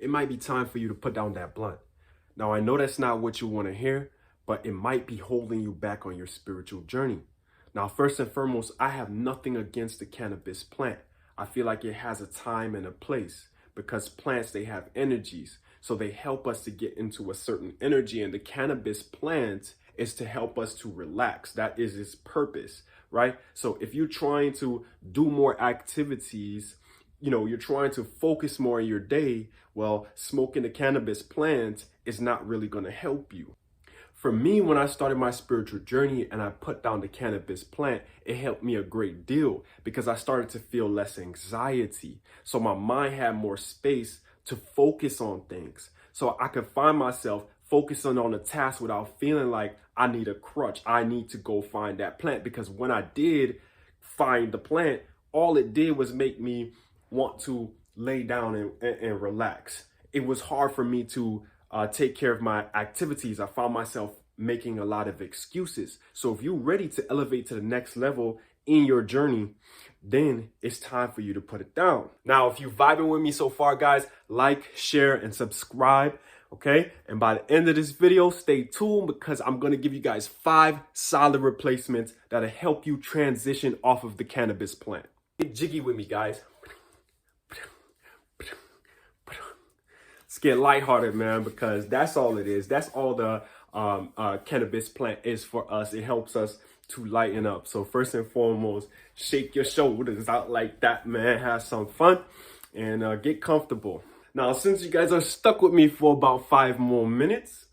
it might be time for you to put down that blunt. Now, I know that's not what you want to hear, but it might be holding you back on your spiritual journey. Now, first and foremost, I have nothing against the cannabis plant. I feel like it has a time and a place because plants, they have energies. So they help us to get into a certain energy, and the cannabis plant is to help us to relax. That is its purpose, right? So if you're trying to do more activities, you're trying to focus more in your day, well, smoking the cannabis plant is not really going to help you. For me, when I started my spiritual journey and I put down the cannabis plant, it helped me a great deal because I started to feel less anxiety. So my mind had more space to focus on things. So I could find myself focusing on a task without feeling like I need a crutch. I need to go find that plant, because when I did find the plant, all it did was make me want to lay down and relax. It was hard for me to take care of my activities. I found myself making a lot of excuses. So if you're ready to elevate to the next level in your journey, then it's time for you to put it down. Now, if you're vibing with me so far, guys, like, share, and subscribe, okay? And by the end of this video, stay tuned because I'm going to give you guys 5 solid replacements that'll help you transition off of the cannabis plant. Get jiggy with me, guys. Let's get lighthearted, man, because that's all it is. That's all the cannabis plant is for us. It helps us to lighten up. So first and foremost, shake your shoulders out like that, man. Have some fun and get comfortable. Now, since you guys are stuck with me for about 5 more minutes,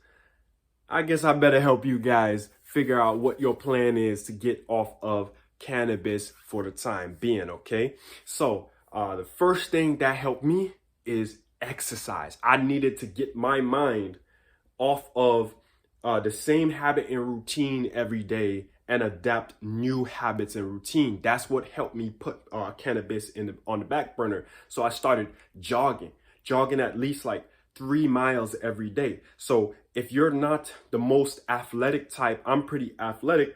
I guess I better help you guys figure out what your plan is to get off of cannabis for the time being, okay? So the first thing that helped me is exercise. I needed to get my mind off of the same habit and routine every day and adapt new habits and routine. That's what helped me put cannabis on the back burner. So I started jogging at least like 3 miles every day. So if you're not the most athletic type, I'm pretty athletic.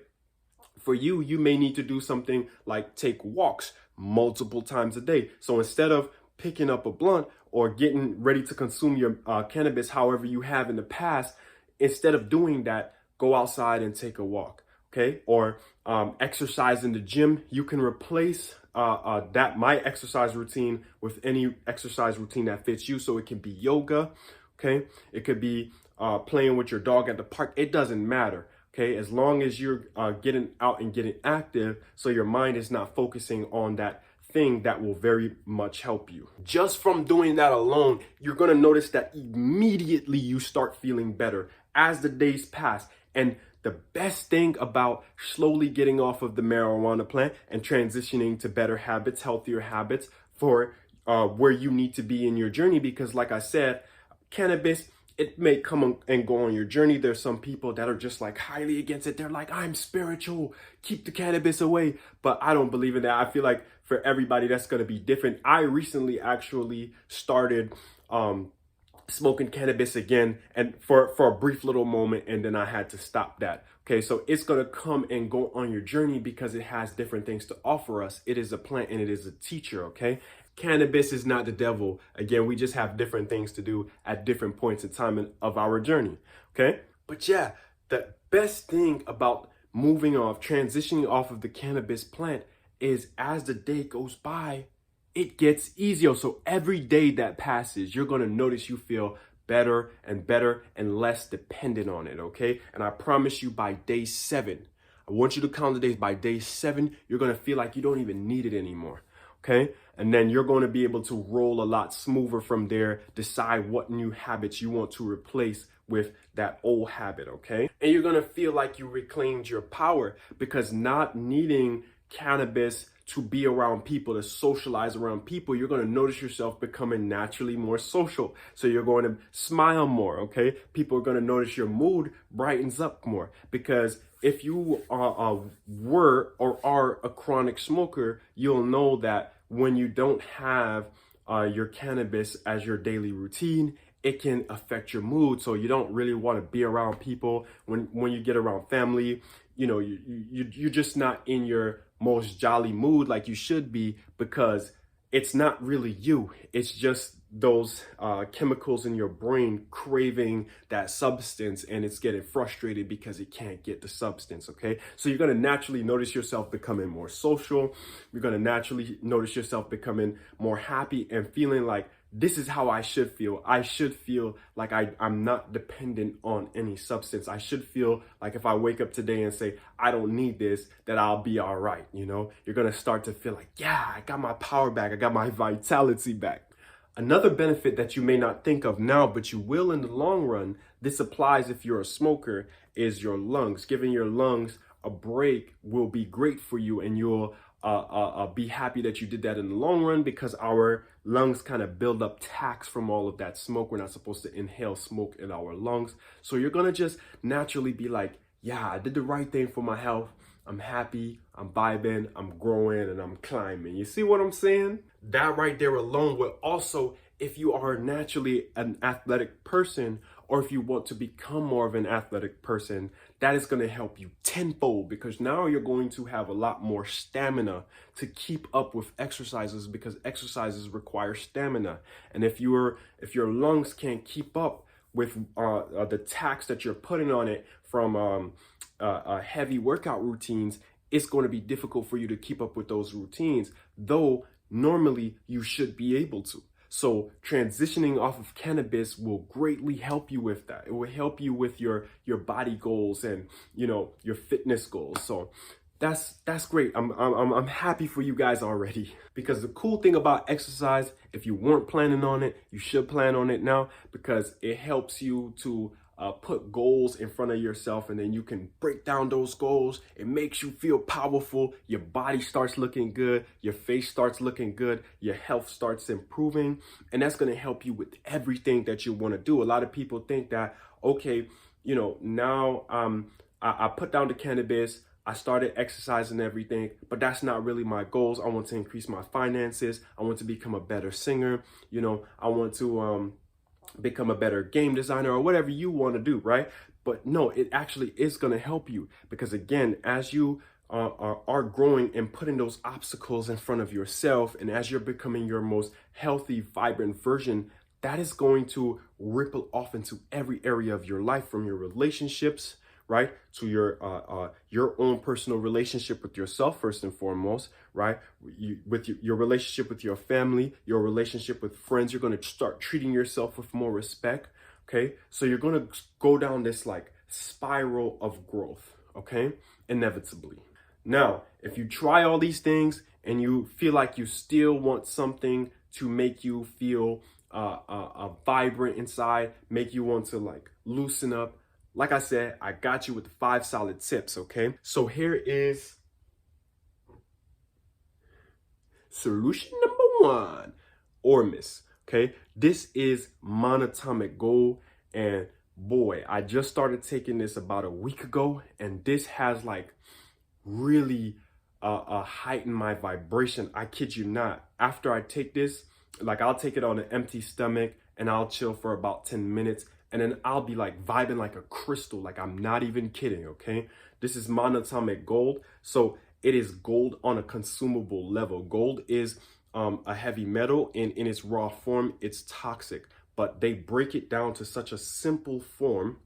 For you, you may need to do something like take walks multiple times a day. So instead of picking up a blunt or getting ready to consume your cannabis however you have in the past, instead of doing that, go outside and take a walk, okay? Or exercise in the gym. You can replace my exercise routine with any exercise routine that fits you. So it can be yoga, okay? It could be playing with your dog at the park. It doesn't matter, okay? As long as you're getting out and getting active, so your mind is not focusing on that thing, that will very much help you. Just from doing that alone, you're going to notice that immediately you start feeling better as the days pass. And the best thing about slowly getting off of the marijuana plant and transitioning to better habits, healthier habits for where you need to be in your journey, because like I said, cannabis, it may come and go on your journey. There's some people that are just like highly against it. They're like, I'm spiritual, keep the cannabis away. But I don't believe in that. I feel like for everybody, that's going to be different. I recently actually started smoking cannabis again, and for a brief little moment, and then I had to stop that. Okay, so it's going to come and go on your journey because it has different things to offer us. It is a plant and it is a teacher, okay? Cannabis is not the devil. Again, we just have different things to do at different points in time of our journey, okay? But yeah, the best thing about moving off, transitioning off of the cannabis plant is as the day goes by, it gets easier. So every day that passes, you're going to notice you feel better and better and less dependent on it, okay? And I promise you, by day 7, I want you to count the days. By day 7, you're going to feel like you don't even need it anymore, okay? And then you're going to be able to roll a lot smoother from there, decide what new habits you want to replace with that old habit, okay? And you're going to feel like you reclaimed your power, because not needing cannabis to be around people, to socialize around people, you're going to notice yourself becoming naturally more social. So you're going to smile more, okay? People are going to notice your mood brightens up more, because if you were or are a chronic smoker, you'll know that when you don't have your cannabis as your daily routine, it can affect your mood. So you don't really want to be around people. When you get around family, you're just not in your most jolly mood like you should be, because it's not really you. It's just those chemicals in your brain craving that substance, and it's getting frustrated because it can't get the substance, okay? So you're gonna naturally notice yourself becoming more social. You're gonna naturally notice yourself becoming more happy and feeling like, this is how I should feel. I should feel like I'm not dependent on any substance. I should feel like if I wake up today and say, I don't need this, that I'll be all right, you know? You're gonna start to feel like, yeah, I got my power back. I got my vitality back. Another benefit that you may not think of now, but you will in the long run, this applies if you're a smoker, is your lungs. Giving your lungs a break will be great for you, and you'll be happy that you did that in the long run, because our lungs kind of build up tax from all of that smoke. We're not supposed to inhale smoke in our lungs. So you're going to just naturally be like, yeah, I did the right thing for my health. I'm happy, I'm vibing, I'm growing, and I'm climbing. You see what I'm saying? That right there alone will also, if you are naturally an athletic person, or if you want to become more of an athletic person, that is going to help you tenfold, because now you're going to have a lot more stamina to keep up with exercises, because exercises require stamina. And if your lungs can't keep up with the tax that you're putting on it from heavy workout routines, it's going to be difficult for you to keep up with those routines, though normally you should be able to. So transitioning off of cannabis will greatly help you with that. It will help you with your body goals and, you know, your fitness goals. So that's great. I'm happy for you guys already, because the cool thing about exercise, if you weren't planning on it, you should plan on it now, because it helps you to put goals in front of yourself, and then you can break down those goals. It makes you feel powerful. Your body starts looking good. Your face starts looking good. Your health starts improving, and that's going to help you with everything that you want to do. A lot of people think that, okay, you know, now I put down the cannabis, I started exercising and everything, but that's not really my goals. I want to increase my finances. I want to become a better singer. You know, I want to become a better game designer, or whatever you want to do, right? But no, it actually is going to help you, because again, as you are growing and putting those obstacles in front of yourself, and as you're becoming your most healthy, vibrant version, that is going to ripple off into every area of your life, from your relationships, right, to your own personal relationship with yourself, first and foremost, right, with your relationship with your family, your relationship with friends. You're going to start treating yourself with more respect, okay? So you're going to go down this like spiral of growth, okay, inevitably. Now, if you try all these things and you feel like you still want something to make you feel vibrant inside, make you want to like loosen up, like I said, I got you with 5 solid tips, okay? So here is solution number 1, Ormus, okay? This is monatomic gold, and boy, I just started taking this about a week ago, and this has like really heightened my vibration. I kid you not. After I take this, like I'll take it on an empty stomach, and I'll chill for about 10 minutes, and then I'll be like vibing like a crystal. Like, I'm not even kidding, okay? This is monatomic gold. So it is gold on a consumable level. Gold is a heavy metal, and in its raw form, it's toxic. But they break it down to such a simple form,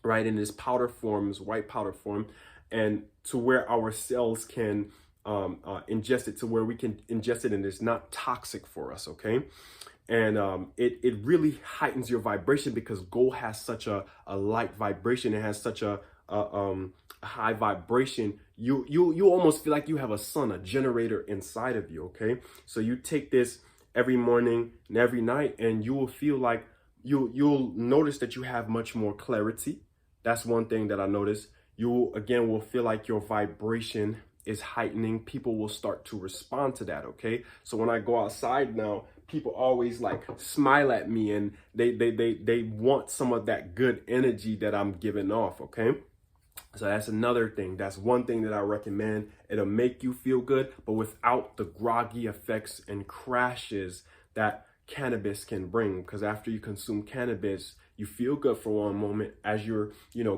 right? In this powder form, this white powder form, and to where our cells can ingest it, to where we can ingest it and it's not toxic for us, okay? And it really heightens your vibration, because gold has such a light vibration. It has such a high vibration. You almost feel like you have a sun, a generator inside of you, okay? So you take this every morning and every night, and you will feel like you'll notice that you have much more clarity. That's one thing that I noticed. You, again, will feel like your vibration is heightening. People will start to respond to that, okay? So when I go outside now, people always like smile at me, and they want some of that good energy that I'm giving off, okay? So that's another thing. That's one thing that I recommend. It'll make you feel good, but without the groggy effects and crashes that cannabis can bring. Because after you consume cannabis, you feel good for one moment as you're,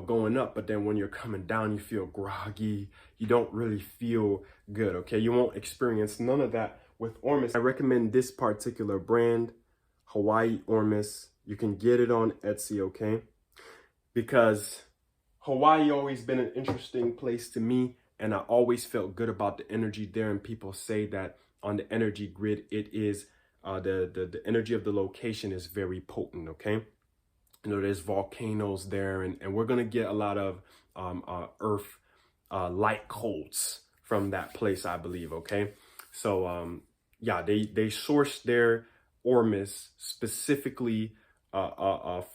going up, but then when you're coming down, you feel groggy. You don't really feel good, okay? You won't experience none of that with Ormus. I recommend this particular brand. Hawaii Ormus. You can get it on Etsy, okay? Because Hawaii always been an interesting place to me, and I always felt good about the energy there. And people say that on the energy grid, it is the energy of the location is very potent, okay? You know, there's volcanoes there, and we're gonna get a lot of earth light codes from that place, I believe, okay? So yeah, they source their Ormus specifically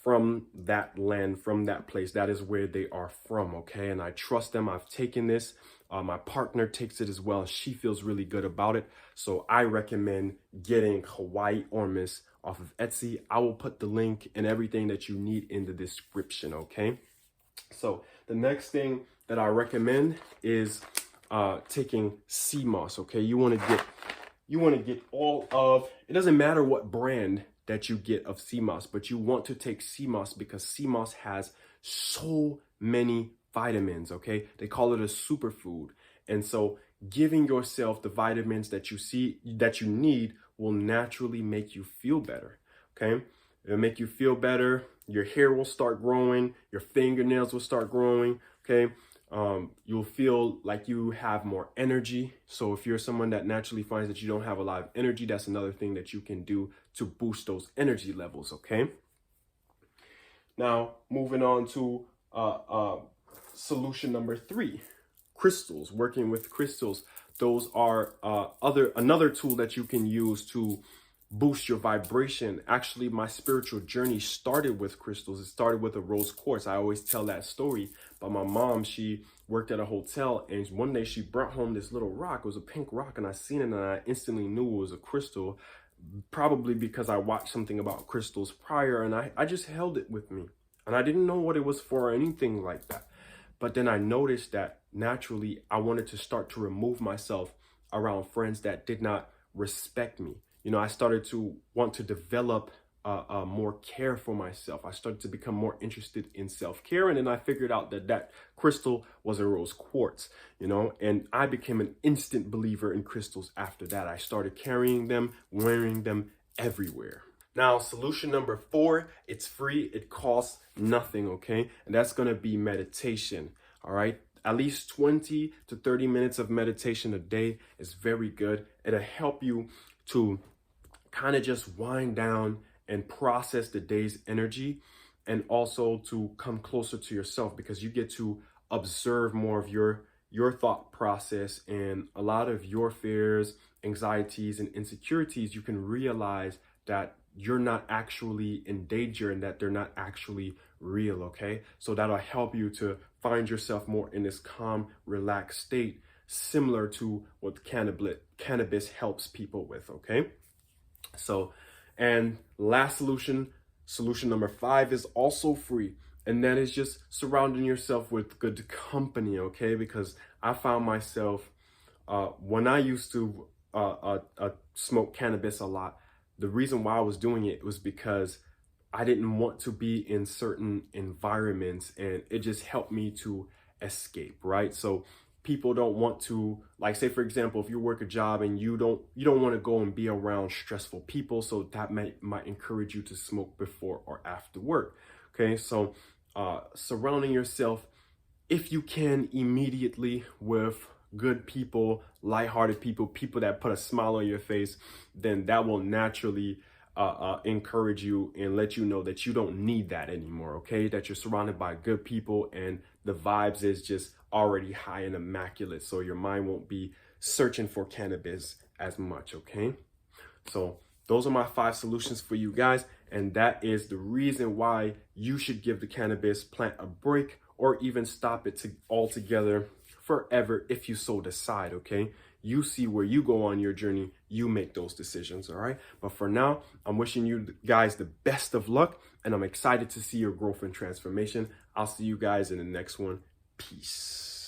from that land, from that place. That is where they are from, okay? And I trust them. I've taken this. My partner takes it as well. She feels really good about it. So I recommend getting Hawaii Ormus off of Etsy. I will put the link and everything that you need in the description, okay? So the next thing that I recommend is taking sea moss, okay? You want to get all of, it doesn't matter what brand that you get of sea moss, but you want to take sea moss because sea moss has so many vitamins, okay? They call it a superfood. And so giving yourself the vitamins that you need will naturally make you feel better, okay? It'll make you feel better. Your hair will start growing. Your fingernails will start growing, okay? You'll feel like you have more energy. So if you're someone that naturally finds that you don't have a lot of energy, that's another thing that you can do to boost those energy levels, okay? Now, moving on to solution number 3, crystals, working with crystals. Those are another tool that you can use to boost your vibration. Actually, my spiritual journey started with crystals. It started with a rose quartz. I always tell that story, but my mom, she worked at a hotel, and one day she brought home this little rock. It was a pink rock, and I seen it, and I instantly knew it was a crystal, probably because I watched something about crystals prior, and I just held it with me, and I didn't know what it was for or anything like that. But then I noticed that naturally I wanted to start to remove myself around friends that did not respect me. You know, I started to want to develop more care for myself. I started to become more interested in self-care. And then I figured out that crystal was a rose quartz, you know, and I became an instant believer in crystals after that. I started carrying them, wearing them everywhere. Now, solution number 4, it's free. It costs nothing, okay? And that's going to be meditation, all right? At least 20 to 30 minutes of meditation a day is very good. It'll help you to kind of just wind down and process the day's energy, and also to come closer to yourself, because you get to observe more of your thought process, and a lot of your fears, anxieties, and insecurities. You can realize that you're not actually in danger and that they're not actually real, okay? So that'll help you to find yourself more in this calm, relaxed state, similar to what cannabis helps people with, okay? So, and last solution number 5 is also free, and that is just surrounding yourself with good company, okay? Because I found myself, when I used to smoke cannabis a lot, the reason why I was doing it was because I didn't want to be in certain environments, and it just helped me to escape, right? So people don't want to, like, say for example, if you work a job and you don't want to go and be around stressful people, so that might encourage you to smoke before or after work, okay? So surrounding yourself, if you can, immediately with good people, lighthearted people, people that put a smile on your face, then that will naturally encourage you and let you know that you don't need that anymore, okay? That you're surrounded by good people and the vibes is just already high and immaculate, so your mind won't be searching for cannabis as much, okay? So those are my 5 solutions for you guys, and that is the reason why you should give the cannabis plant a break, or even stop it altogether forever if you so decide, okay? You see where you go on your journey, you make those decisions, all right? But for now, I'm wishing you guys the best of luck, and I'm excited to see your growth and transformation. I'll see you guys in the next one. Peace.